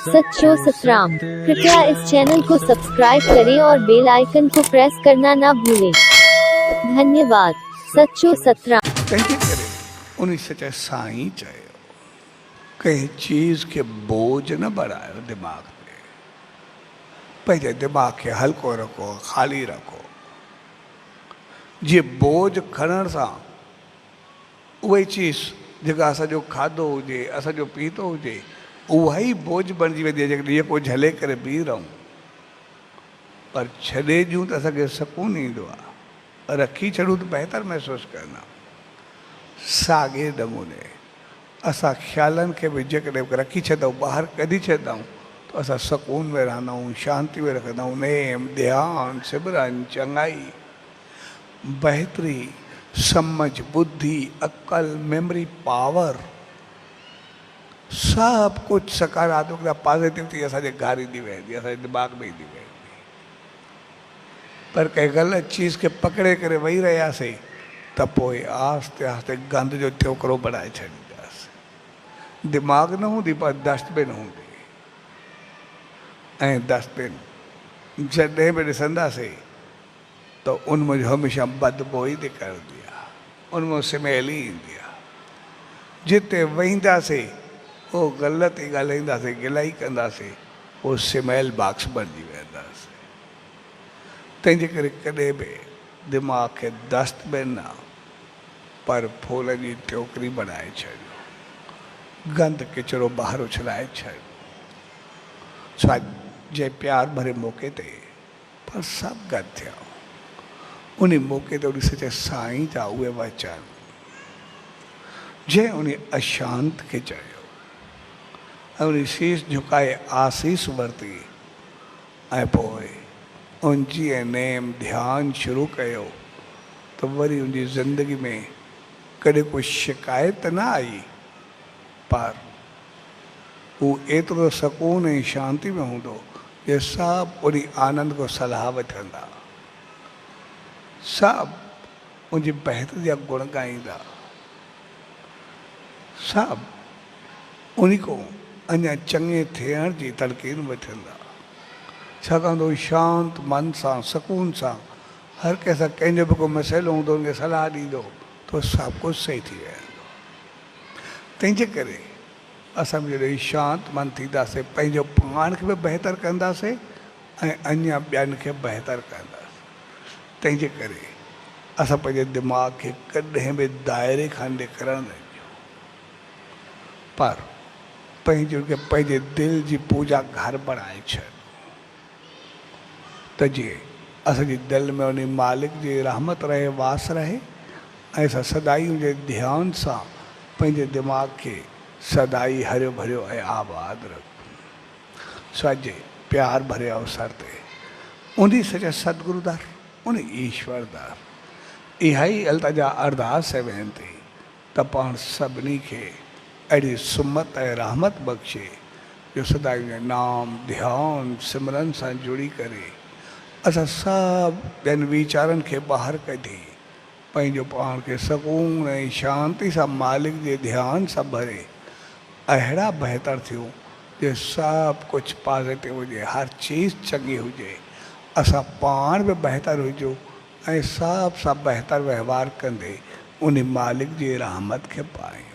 सच्चो सतराम। कृपया इस चैनल को सब्सक्राइब करें और बेल आइकन को प्रेस करना ना भूलें। धन्यवाद। सच्चो सतराम। तंहिंजे करे उन सच साईं चयो कंहिं चीज़ के बोझ न बढ़ायो दिमाग में, पंहिंजे दिमाग खे हल्को रखो, ख़ाली रखो। जे बोझ खणण सां उहे चीज़ जेका असांजो खाधो हुजे, असांजो पीतो हुजे, उहा ई बोझ बणिजी वेंदी आहे जेकॾहिं इहो को झले करे बीह रहूं। पर छॾे ॾियूं त असांखे सुकून ईंदो आहे, रखी छॾूं त बहितर महसूसु कंदा। साॻे नमूने असां ख़्यालनि खे बि जेकॾहिं रखी छॾूं, ॿाहिरि कढी छॾूं त असां सुकून में रहंदा आहियूं, शांती में रखंदा आहियूं। नेम, ध्यानु, सिमरन, चङाई, बहितरी, सम्झ, बुद्धि, अकल, मेमोरी पावर, सब कुछ सकारात्मक पॉजिटिव थी असांजे घर ईंदी वेंदी, असांजे दिमाग़ में ईंदी वेंदी। पर कंहिं ग़लति चीज़ खे पकड़े करे वेही रहियासीं त पोइ आस्ते आस्ते गंद जो टोकरो बढ़ाए छॾींदासीं। दिमाग़ न हूंदी पर डस्टबिन हूंदी, ऐं डस्टबिन जॾहिं बि ॾिसंदासीं त उनमें हमेशह बदबू ई निकिरंदी आहे, उनमें स्मेल ई ईंदी आहे। जिते वेहींदासीं वो ग़लति ॻाल्हाईंदासीं, गिलाई कंदासीं, वो स्मेल बॉक्स बणिजी वेंदासीं। तंहिंजे करे कॾहिं बि दिमाग़ खे डस्टबिन न पर फूल जी टोकरी बनाए छॾियो, गंद किचिरो ॿाहिरि उछलाए छॾियो। छा जे प्यार भरे मौक़े ते पर सभु गॾु थिया, उन मौक़े ते उन सचे साईं जा उहे वचन जंहिं उन अशांत खे चयो ऐं उन शीश झुकाए आसीस वरिती, ऐं पोइ उनजी नेम ध्यानु शुरू कयो त वरी उनजी ज़िंदगी में कॾहिं कोई शिकायत न आई, पर हू एतिरो सुकून ऐं शांती में हूंदो जे सभु उन आनंद को सलाह वठंदा, सभु उनजी बहितरी जा गुण ॻाईंदा, सभु उन को अञा चङे थियण जी तलक़ीन वठंदा। छाकाणि त शांत मन सां, सुकून सां हर कंहिंसां कंहिंजो बि को मसइलो हूंदो उनखे सलाह ॾींदो तो सभु कुझु सही थी वेंदो। तंहिंजे करे असां बि जॾहिं शांत मन थींदासीं, पंहिंजो पाण खे बि बहितर कंदासीं ऐं अञा ॿियनि खे बहितर कंदासीं। तंहिंजे करे असां पंहिंजे दिमाग़ खे कॾहिं बि दाइरे खां निकिरणु न ॾियूं, पर पंहिंजे दिलि जी पूजा घर बणाए छॾ त जीअं असांजी दिलि में उन मालिक जी रहमत रहे, वास रहे, ऐं असां सदाई उनजे ध्यानु सां पंहिंजे दिमाग़ खे सदाई हरियो भरियो ऐं आबाद रखूं। सॼे प्यार भरे अवसर ते उन सचे सतगुरु दर, उन ईश्वर दर इहा ई अल्तजा अरदास ऐं वेनिती त पाण सभिनी खे अहिड़ी सुमत ऐं रहमत बख़्शे जो सदाई उनजे नाम, ध्यानु, सिमरन सां जुड़ी करे असां सभु ॿियनि वीचारनि खे ॿाहिरि कढी पंहिंजो पाण खे सुकून ऐं शांती सां मालिक जे ध्यानु सां भरे अहिड़ा बहितर थियूं जे सभु कुझु पॉज़िटिव हुजे, हर चीज़ चङी हुजे, असां पाण बि बहितर हुजूं ऐं सभु सां बहितर व्यवहार कंदे उन मालिक जी रहमत खे पायूं।